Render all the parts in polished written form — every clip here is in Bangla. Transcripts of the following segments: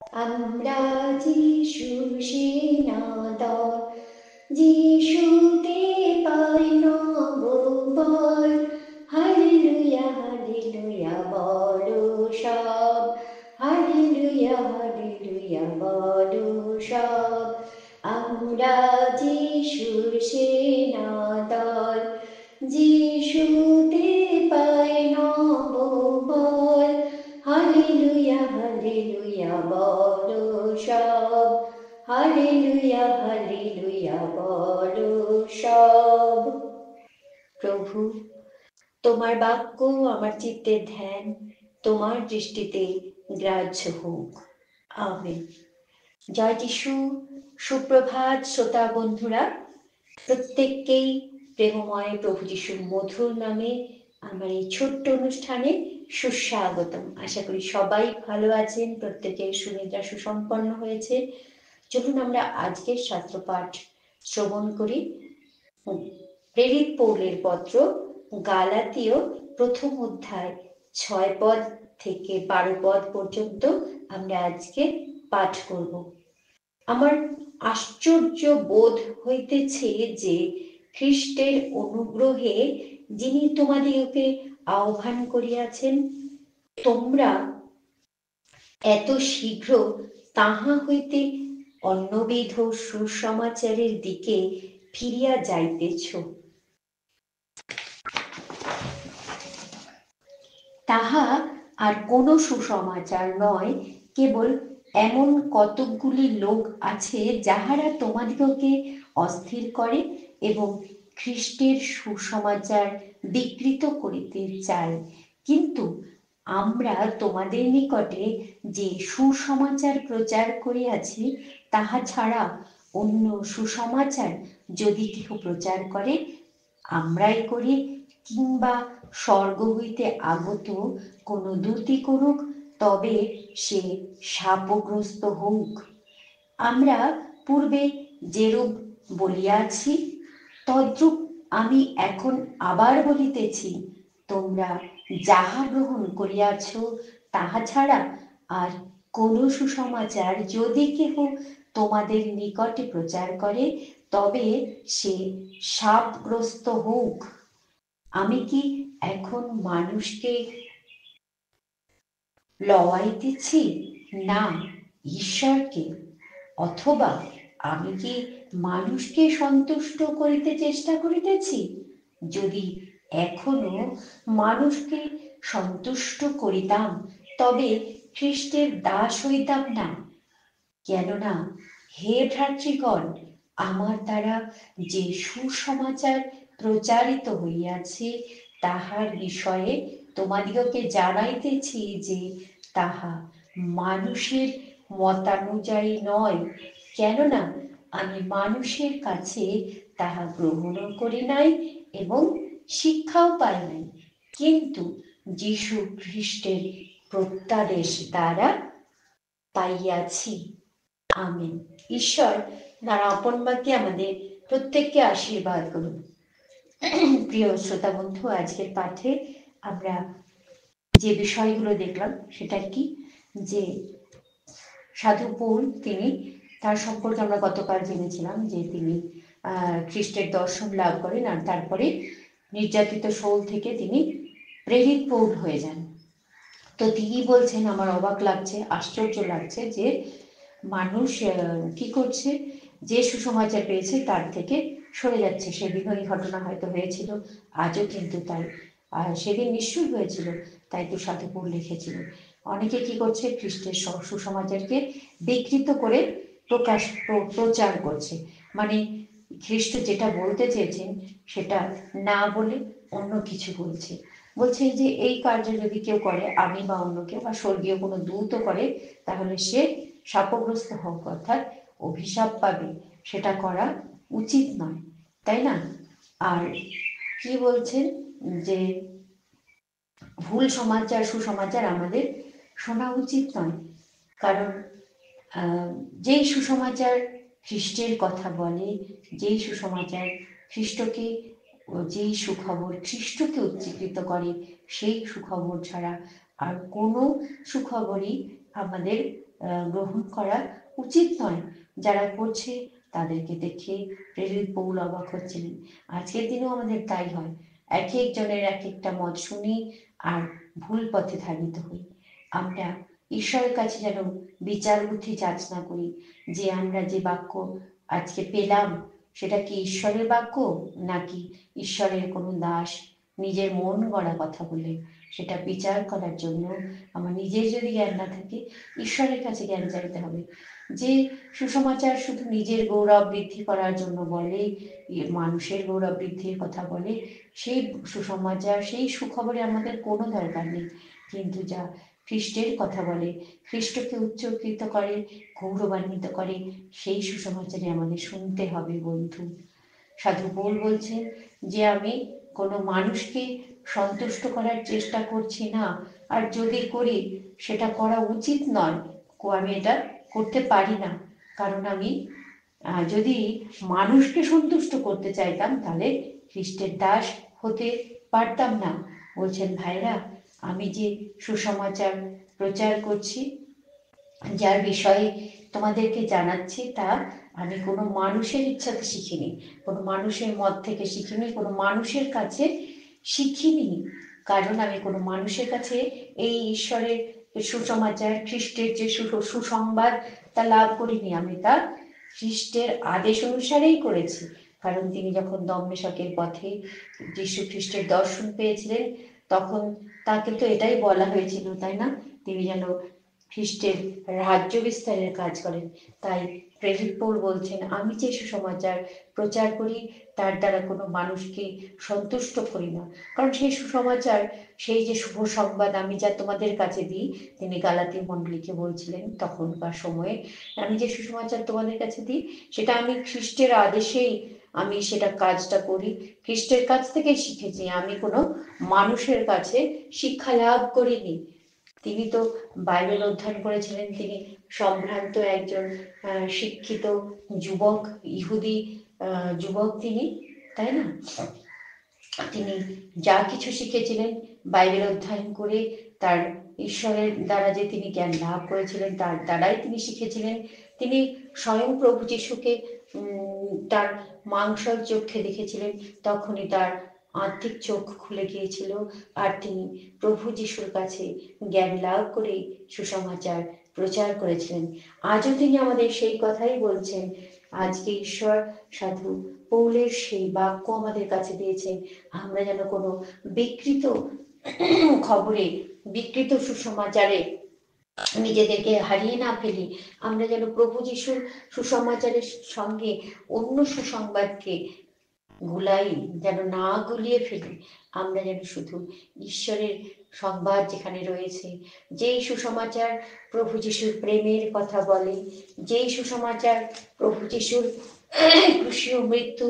আমরা যিশুর সেনাদল, যিশুতে পাই নববল। হালেলুয়া হালেলুয়া বলো সব, হালেলুয়া হালেলুয়া বলো সব। আমরা যিশুর সেনাদল, যিশুতে পাই নববল। হালেলুয়া হালেলুয়া বলো সব, হালেলুয়া হালেলুয়া বলো সব। প্রভু, তোমার বাক্য আমার চিত্তের ধ্যান, তোমার দৃষ্টিতে গ্রাহ্য হোক। আমেন। জয় যিশু। সুপ্রভাত শ্রোতা বন্ধুরা, প্রত্যেককেই প্রেমময় প্রভু যিশুর মধুর নামে আমার এই ছোট্ট অনুষ্ঠানে সুস্বাগতম। আশা করি সবাই ভালো আছেন, প্রত্যেকের সুনিদ্রা সুসম্পন্ন হয়েছে। চলুন আমরা আজকের শাস্ত্রপাঠ শ্রবণ করি। প্রেরিত পৌলের পত্র গালাতীয় প্রথম অধ্যায় 6 পদ থেকে 12 পদ পর্যন্ত আমরা আজকে পাঠ করব। আমার আশ্চর্য বোধ হইতেছে যে খ্রিস্টের অনুগ্রহে যিনি তোমাদিগকে আহ্বান করিয়াছেন, তোমরা এত শীঘ্র তাহা হইতে অন্যবিধ সুসমাচারের দিকে ফিরিয়া যাইতেছ। তাহা আর কোনো সুসমাচার নয়, কেবল এমন কতকগুলি লোক আছে যাহারা তোমাদিগকে অস্থির করে এবং খ্রিস্টের সুসমাচার বিকৃত করিতে চায়। কিন্তু আমরা তোমাদের নিকটে যে সুসমাচার প্রচার করিয়াছি, তাহা ছাড়া অন্য সুসমাচার যদি কেহ প্রচার করে, আমরাই করি কিংবা স্বর্গ হইতে আগত কোনো দূতই করুক, তবে সে শাপগ্রস্ত হোক। আমরা পূর্বে যেরূপ বলিয়াছি, তদ্রূপ আমি এখন আবার বলিতেছি, তোমরা যাহা গ্রহণ করিয়াছ তাহা ছাড়া আর কোন সুসমাচার যদি কেহ তোমাদের নিকটে প্রচার করে, তবে সে শাপগ্রস্ত হোক। আমি কি এখন মানুষকে লওয়াইতেছি, না ঈশ্বরকে? অথবা আমি কি মানুষকে সন্তুষ্ট করিতে চেষ্টা করিতেছি? যদি এখনো মানুষকে সন্তুষ্ট করিতাম, তবে খ্রিস্টের দাস হইতাম না। কেননা হে ভ্রাতৃগণ, আমার দ্বারা যে সুসমাচার প্রচারিত হইয়াছে, তাহার বিষয়ে তোমাদিগকে জানাইতেছি যে তাহা মানুষের মতানুযায়ী নয়। কেননা আমি মানুষের কাছে তাহা গ্রহণও করি নাই এবং শিক্ষাও পাই নাই, কিন্তু যীশু খ্রিস্টের প্রত্যাদেশ দ্বারা পাইয়াছি। আমিন। ঈশ্বর তার আপন বাক্যে আমাদের প্রত্যেককে আশীর্বাদ করুন। প্রিয় শ্রোতা বন্ধু, আজকের পাঠে আমরা যে বিষয়গুলো দেখলাম সেটা কি, যে সাধু পৌল, তিনি তার সম্পর্কে আমরা গতকাল জেনেছিলাম যে তিনি খ্রিস্টের দর্শন লাভ করেন আর তারপরে নির্যাতিত শৌল থেকে তিনি প্রেরিত পৌল হয়ে যান। তো তিনি বলছেন, আমার অবাক লাগছে, আশ্চর্য লাগছে যে মানুষ কি করছে, যে সুসমাচার পেয়েছে তার থেকে সরে যাচ্ছে। সেদিনও এই ঘটনা হয়তো হয়েছিল, আজও কিন্তু তাই। আর সেদিন নিশ্চয়ই হয়েছিল, তাই তো সাধু পৌল লিখেছিল। অনেকে কি করছে, খ্রিস্টের সুসমাচারকে বিকৃত করে প্রচার করছে, মানে খ্রিস্ট যেটা বলতে চেয়েছেন সেটা না বলে অন্য কিছু বলছে। বলছে যে এই কার্য যদি কেউ করে, আমি বা অন্য কেউ বা স্বর্গীয় কোনো দূতও করে, তাহলে সে শাপগ্রস্ত হোক, অর্থাৎ অভিশাপ পাবে। সেটা করা উচিত নয়, তাই না? আর কি বলছেন, যে ভুল সমাচার সুসমাচার আমাদের শোনা উচিত নয়, কারণ যেই সুসমাচার খ্রিস্টের কথা বলে, যেই সুসমাচার খ্রিস্টকে, যেই সুখবর খ্রিস্টকে উজ্জীবিত করে, সেই সুখবর ছাড়া আর কোনো সুখবরই আমাদের গ্রহণ করা উচিত নয়। যারা করছে তাদেরকে দেখে প্রেরিত পৌল অবাক হচ্ছিলেন। আজকের দিনেও আমাদের তাই হয়, এক একজনের এক একটা মত শুনি আর ভুল পথে ধাবিত হই। আমরা ঈশ্বরের কাছে যেন বিচার বুদ্ধি যাচনা করি যে আমরা যে বাক্য আজকে পেলাম সেটা কি ঈশ্বরের বাক্য, নাকি ঈশ্বরের কোনো দাস নিজের মন গড়া কথা বলে। সেটা বিচার করার জন্য আমার নিজের যদি জ্ঞান না থাকে, ঈশ্বরের কাছে জ্ঞান চাইতে হবে। যে সুসমাচার শুধু নিজের গৌরব বৃদ্ধি করার জন্য বলে, মানুষের গৌরব বৃদ্ধির কথা বলে, সেই সুসমাচার, সেই সুখবরে আমাদের কোনো দরকার নেই। কিন্তু যা খ্রিস্টের কথা বলে, খ্রিস্টকে উচ্চকৃত করে, গৌরবান্বিত করে, সেই সুসমাচারে আমাদের শুনতে হবে বন্ধু। সাধু পৌল বলছেন যে আমি কোনো মানুষকে সন্তুষ্ট করার চেষ্টা করছি না, আর যদি করি সেটা করা উচিত নয়, আমি এটা করতে পারি না। কারণ আমি যদি মানুষকে সন্তুষ্ট করতে চাইতাম তাহলে খ্রিস্টের দাস হতে পারতাম না। বলছেন ভাইরা, আমি যে সুসমাচার প্রচার করছি, যার বিষয়ে তোমাদেরকে জানাচ্ছি, তা আমি কোনো মানুষের ইচ্ছাতে শিখিনি, কোনো মানুষের মত থেকে শিখিনি, কোনো মানুষের কাছে শিখিনি। কারণ আমি কোনো মানুষের কাছে এই ঈশ্বরের সুসমাচার, খ্রিস্টের যে সুসংবাদ, তা লাভ করিনি। আমি তা খ্রিস্টের আদেশ অনুসারেই করেছি। কারণ তিনি যখন দম্মেশকের পথে যীশু খ্রিস্টের দর্শন পেয়েছিলেন, তখন তাকে তো এটাই বলা হয়েছিল, তাই না, তিনি যেন খ্রিস্টের রাজ্য বিস্তারের কাজ করেন। তাই প্রেরিত পৌল বলছেন, আমি যে সুসমাচার প্রচার করি তার দ্বারা কোনো মানুষকে সন্তুষ্ট করি না। কারণ সেই সুসমাচার, সেই যে শুভ সংবাদ আমি যা তোমাদের কাছে দিই, তিনি গালাতী মণ্ডলীকে বলছিলেন তখনকার সময়ে, আমি যে সুসমাচার তোমাদের কাছে দিই সেটা আমি খ্রিস্টের আদেশেই আমি সেটা কাজটা করি, খ্রিস্টের কাছ থেকে শিখেছি। আমি কোনো মানুষের কাছে শিক্ষা লাভ করিনি। তিনি তো বাইবেল অধ্যয়ন করেছিলেন, তিনি সম্ভ্রান্ত একজন শিক্ষিত যুবক, ইহুদি যুবক তিনি, তাই না? তিনি যা কিছু শিখেছিলেন বাইবেল অধ্যয়ন করে, তার ঈশ্বরের দ্বারা যে তিনি জ্ঞান লাভ করেছিলেন তার দ্বারাই তিনি শিখেছিলেন। তিনি স্বয়ং প্রভু যিশুকে তার মাংসল চোখে দেখেছিলেন, তখনই তার আত্মিক চোখ খুলে গিয়েছিল, আর তিনি প্রভু যিশুর কাছে জ্ঞান লাভ করে সুসমাচার প্রচার করেছিলেন। আজও তিনি আমাদের সেই কথাই বলছেন। আজকে ঈশ্বর সাধু পৌলের সেই বাক্য আমাদের কাছে দিয়েছেন, আমরা যেন কোনো বিকৃত খবরে, বিকৃত সুসমাচারে নিজেদেরকে হারিয়ে না ফেলি। আমরা যেন প্রভু যিশুর সুসমাচারের সঙ্গে অন্য সুসংবাদকে গুলাই যেন না গুলিয়ে ফেলি। আমরা যেন শুধু ঈশ্বরের সংবাদ যেখানে রয়েছে, যেই সুসমাচার প্রভু যিশুর প্রেমের কথা বলে, যেই সুসমাচার প্রভু যিশুর ক্রুশীয় মৃত্যু,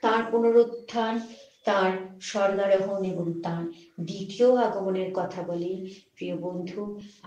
তার পুনরুত্থান, তার স্বর্গারোহণ এবং তার দ্বিতীয় আগমনের কথা বলে, প্রিয় বন্ধু,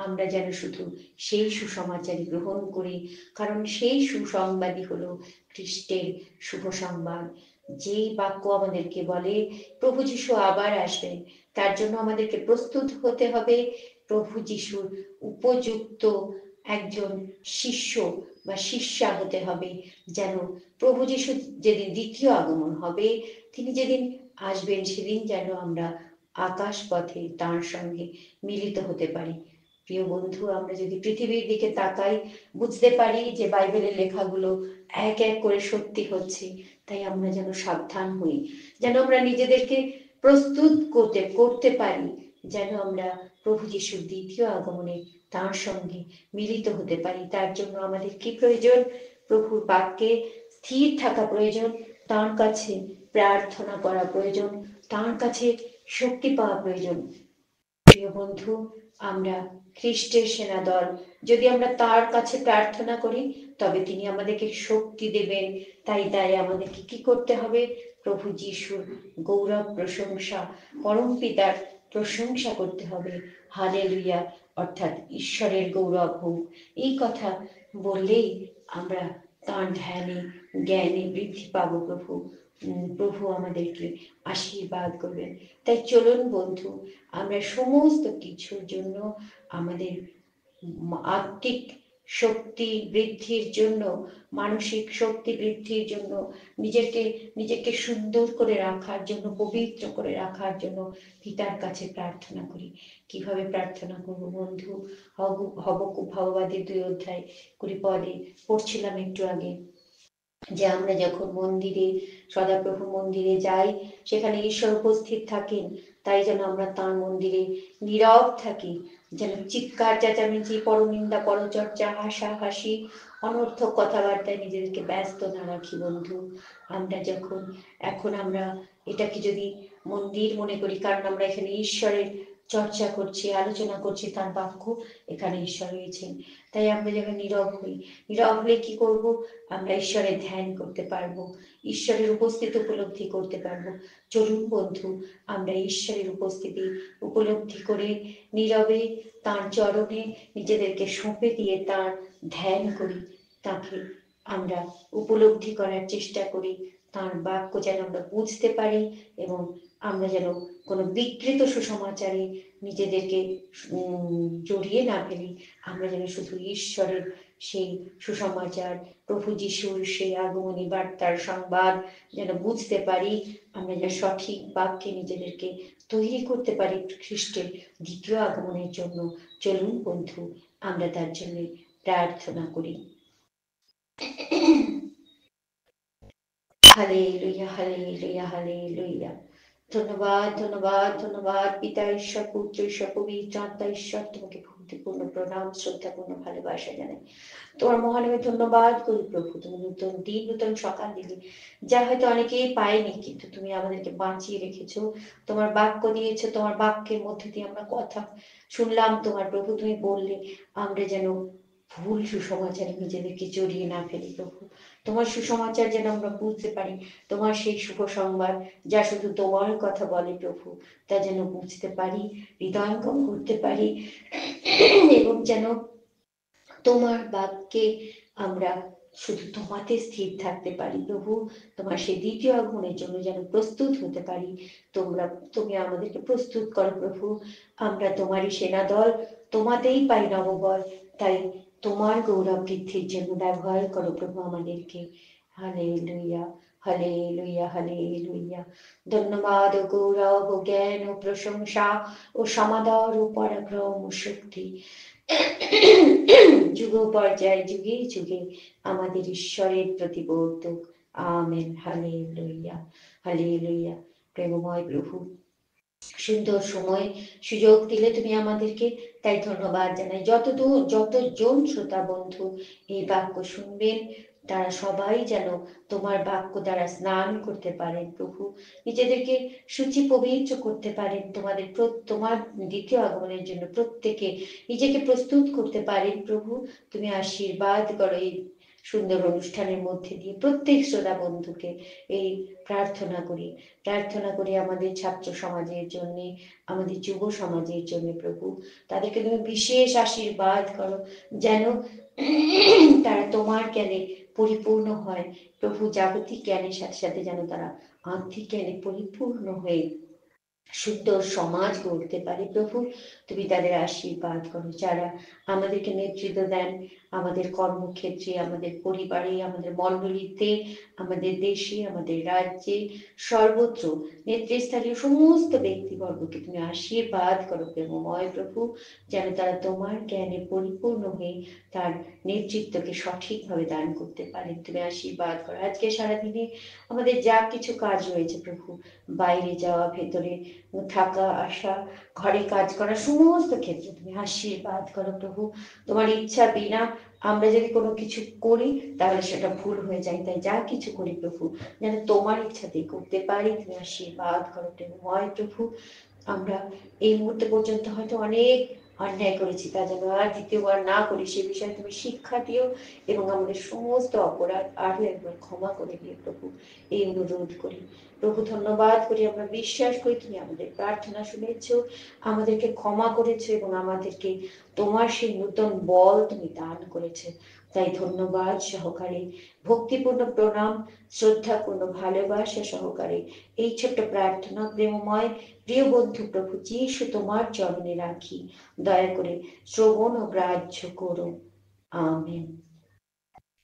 আমরা যেন শুধু সেই সুসমাচারই গ্রহণ করি। কারণ সেই সুসংবাদই হলো খ্রিস্টের শুভ সংবাদ। যেই বাক্য আমাদেরকে বলে প্রভু যিশু আবার আসবেন, তার জন্য আমাদেরকে প্রস্তুত হতে হবে, প্রভু যিশুর উপযুক্ত একজন শিষ্য বা শিষ্যা হতে হবে, যেন প্রভু যিশু যেদিন দ্বিতীয় আগমন হবে, তিনি যেদিন আসবেন, সেদিন যেন আমরা আকাশ পথে তাঁর সঙ্গে মিলিত হতে পারি। প্রিয় বন্ধু, আমরা যদি পৃথিবীর দিকে তাকাই, বুঝতে পারি যে বাইবেলের লেখাগুলো এক এক করে সত্যি হচ্ছে। তাই আমরা যেন সাবধান হই, যেন আমরা নিজেদেরকে প্রস্তুত করতে পারি, যেন আমরা প্রভু যিশুর দ্বিতীয় আগমনে তাঁর সঙ্গে মিলিত হতে পারি। তার জন্য আমাদের কি প্রয়োজন? প্রভুর বাক্যে স্থির থাকা প্রয়োজন, তাঁর কাছে প্রার্থনা করা প্রয়োজন, তাঁর কাছে শক্তি পাওয়া প্রয়োজন। প্রিয় বন্ধু, আমরা খ্রিস্টের সেনাদল, যদি আমরা তার কাছে প্রার্থনা করি তবে তিনি আমাদেরকে শক্তি দেবেন। তাই আমাদেরকে কি করতে হবে? প্রভু যিশুর গৌরব প্রশংসা, পরম পিতার প্রশংসা করতে হবে। হালেলুয়া, অর্থাৎ ঈশ্বরের গৌরব হোক, এই কথা বললেই আমরা তাঁর ধ্যানে জ্ঞানে বৃদ্ধি পাবো। প্রভু আমাদেরকে আশীর্বাদ করবেন। তাই চলুন বন্ধু, আমরা সমস্ত কিছুর জন্য আমাদের আত্মিক শক্তি বৃদ্ধির জন্য, মানসিক শক্তি বৃদ্ধির জন্য, নিজেকে সুন্দর করে রাখার জন্য, পবিত্র করে রাখার জন্য পিতার কাছে প্রার্থনা করি। কিভাবে প্রার্থনা করবো বন্ধু? ভববাদের 2 অধ্যায় 20 পদে পড়ছিলাম একটু আগে, যে আমরা যখন মন্দিরে, সদাপ্রভু মন্দিরে যাই, সেখানে ঈশ্বর উপস্থিত থাকেন। তাই যেন আমরা তাঁর মন্দিরে নীরব থাকি, যেন চিৎকার চেঁচামেচি, পরনিন্দা, পরচর্চা, হাসাহাসি, অনর্থক কথাবার্তায় নিজেদেরকে ব্যস্ত না রাখি বন্ধু। এখন আমরা এটাকে যদি মন্দির মনে করি, কারণ আমরা এখানে ঈশ্বরের চর্চা করছি, আলোচনা করছি, তার বাক্য, এখানে ঈশ্বর রয়েছেন। তাই আমরা যখন নীরব হই, নীরব হলে কি করব? আমরা ঈশ্বরের ধ্যান করতে পারবো, ঈশ্বরের উপস্থিতি উপলব্ধি করতে পারবো। চলুন বন্ধু, আমরা ঈশ্বরের উপস্থিতি উপলব্ধি করে নীরবে তাঁর চরণে নিজেদেরকে সঁপে দিয়ে তাঁর ধ্যান করি, তাকে আমরা উপলব্ধি করার চেষ্টা করি, তাঁর বাক্য যেন আমরা বুঝতে পারি, এবং আমরা যেন কোনো বিকৃত সুসমাচারে নিজেদেরকে জড়িয়ে না ফেলি। আমরা যেন শুধু ঈশ্বরের সেই সুসমাচার, প্রভু যিশুর সেই আগমনী বার্তার সংবাদ যেন বুঝতে পারি, আমরা যেন সঠিক বাক্যে নিজেদেরকে তৈরি করতে পারি খ্রিস্টের দ্বিতীয় আগমনের জন্য। চলুন বন্ধু, আমরা তার জন্য প্রার্থনা করি। Hallelujah, hallelujah, hallelujah. ধন্যবাদ, ধন্যবাদ, ধন্যবাদ পিতা ঈশ্বর, পুত্র ঈশ্বর, পবিত্র আত্মা ঈশ্বর, তোমাকে ভক্তিপূর্ণ প্রণাম, শ্রদ্ধাপূর্ণ ভালোবাসা জানাই। তোমার মহানামে ধন্যবাদ করি প্রভু, তুমি নতুন দিন, নতুন সকাল দিলে, যা হয়তো অনেকেই পায়নি, কিন্তু তুমি আমাদেরকে বাঁচিয়ে রেখেছো, তোমার বাক্য দিয়েছো, তোমার বাক্যের মধ্যে দিয়ে আমরা কথা শুনলাম। তোমার প্রভু, তুমি বললে আমরা যেন ভুল সুসমাচারে নিজেদেরকে জড়িয়ে না ফেলি প্রভু। তোমার সুসমাচার যেন আমরা বুঝতে পারি, তোমার সেই শুভ সংবাদ যা শুধু তোমার কথা বলে প্রভু, তা যেন বুঝতে পারি, হৃদয়ঙ্গম করতে পারি, এবং যেন তোমার বাক্যে আমরা শুধু তোমাতে স্থির থাকতে পারি প্রভু। তোমার সেই দ্বিতীয় আগমনের জন্য যেন প্রস্তুত হতে পারি। তুমি আমাদেরকে প্রস্তুত করো প্রভু। আমরা তোমারই সেনা দল, তোমাতেই পাই নববল। তাই তোমার গৌরব বৃদ্ধির জন্য ব্যবহার করো প্রভু আমাদেরকে। Hallelujah, hallelujah, hallelujah. ধন্যবাদ ও গৌরব ও জ্ঞান ও প্রশংসা ও সমাদর ও পরাক্রম ও শক্তি যুগ পর্যায়ে যুগে যুগে আমাদের ঈশ্বরের প্রতিবর্তক। আমেন। Hallelujah, hallelujah. প্রেমময় প্রভু, সুন্দর সময় সুযোগ দিলে তুমি আমাদেরকে, তাই ধন্যবাদ জানাই। যতজন শ্রোতা বন্ধু এই বাক্য শুনবেন, তারা সবাই যেন তোমার বাক্য দ্বারা স্নান করতে পারেন প্রভু, নিজেদেরকে শুচি পবিত্র করতে পারেন, তোমার দ্বিতীয় আগমনের জন্য প্রত্যেকে নিজেকে প্রস্তুত করতে পারেন প্রভু। তুমি আশীর্বাদ করো এই সুন্দর অনুষ্ঠানের মধ্যে দিয়ে প্রত্যেক শ্রোতা বন্ধুকে। এই প্রার্থনা করি আমাদের ছাত্র সমাজের জন্য, আমাদের যুব সমাজের জন্য প্রভু। তাদেরকে তুমি বিশেষ আশীর্বাদ করো, যেন তারা তোমার জ্ঞানে পরিপূর্ণ হয় প্রভু। জাগতিক জ্ঞানের সাথে সাথে যেন তারা আত্মিক জ্ঞানে পরিপূর্ণ হয়ে সুন্দর সমাজ গড়তে পারে প্রভু। তুমি তাদের আশীর্বাদ করো, যারা আমাদেরকে নেতৃত্ব দেন, আমাদের কর্মক্ষেত্রে, আমাদের পরিবারে, আমাদের মণ্ডলীতে, আমাদের দেশে, আমাদের রাজ্যে, সর্বত্র নেতৃস্থানীয় সমস্ত ব্যক্তিবর্গকে তুমি আশীর্বাদ করো প্রেমময় প্রভু, যেন তারা তোমার জ্ঞানে পরিপূর্ণ হয়ে তার নেতৃত্বকে সঠিকভাবে দান করতে পারেন। তুমি আশীর্বাদ করো আজকে সারাদিনে আমাদের যা কিছু কাজ রয়েছে প্রভু, বাইরে যাওয়া, ভেতরে থাকা, আসা, ঘরে কাজ করা, সমস্ত ক্ষেত্রে তুমি আশীর্বাদ করো প্রভু। তোমার ইচ্ছা বিনা আমরা যদি কোনো কিছু করি তাহলে সেটা ভুল হয়ে যায়, তাই যা কিছু করি প্রভু যেন তোমার ইচ্ছাতেই করতে পারি। তুমি আশীর্বাদ করো প্রেমময় প্রভু। আমরা এই মুহূর্তে পর্যন্ত হয়তো অনেক অন্যায় করেছি, তা যেন আর দ্বিতীয়বার না করি সে বিষয়ে তুমি শিক্ষা দিও, এবং আমাদের সমস্ত অপরাধ আরো একবার ক্ষমা করে দিও প্রভু, এই অনুরোধ করি প্রভু। ধন্যবাদ করি, আমরা বিশ্বাস করি তুমি আমাদের প্রার্থনা শুনেছ, আমাদেরকে ক্ষমা করেছো, এবং আমাদেরকে তোমার সেই নতুন বল তুমি দান করেছো। তাই ধন্যবাদ সহকারে, ভক্তিপূর্ণ প্রণাম, শ্রদ্ধাপূর্ণ ভালোবাসা সহকারে এই ছোট্ট প্রার্থনা প্রেমময় প্রিয় বন্ধু প্রভু যিশু তোমার চরণে রাখি। দয়া করে শ্রবণ ও গ্রাহ্য করো। আমেন।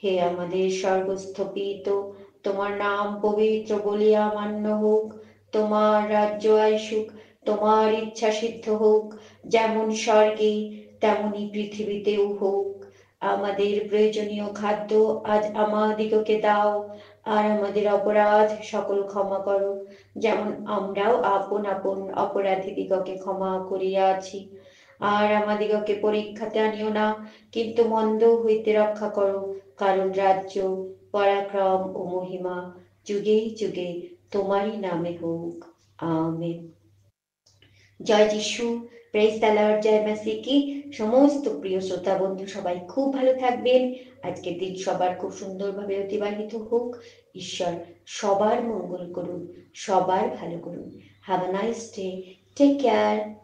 হে আমাদের স্বর্গস্থ পিত, তোমার নাম পবিত্র বলিয়া মান্য হোক, তোমার রাজ্য আইসুক, তোমার ইচ্ছা সিদ্ধ হোক, যেমন স্বর্গে তেমনি পৃথিবীতেও হোক। আমাদের প্রয়োজনীয় খাদ্য আজ আমাদিগকে দাও, আর আমাদের অপরাধ সকল ক্ষমা করো, যেমন আমরাও আপন আপন অপরাধীদিগকে ক্ষমা করিয়াছি। আর আমাদিগকে পরীক্ষাতে আনিও না, কিন্তু মন্দ হইতে রক্ষা করো, কারণ রাজ্য, পরাক্রম ও মহিমা যুগে যুগে তোমারই নামে হোক। আমেন। জয় যিশু, প্রেজ দ্য লর্ড, জয় মাসি কি। সমস্ত প্রিয় শ্রোতা বন্ধু সবাই খুব ভালো থাকবেন। আজকের দিন সবার খুব সুন্দরভাবে অতিবাহিত হোক। ঈশ্বর সবার মঙ্গল করুন, সবার ভালো করুন। Have a nice day, take care.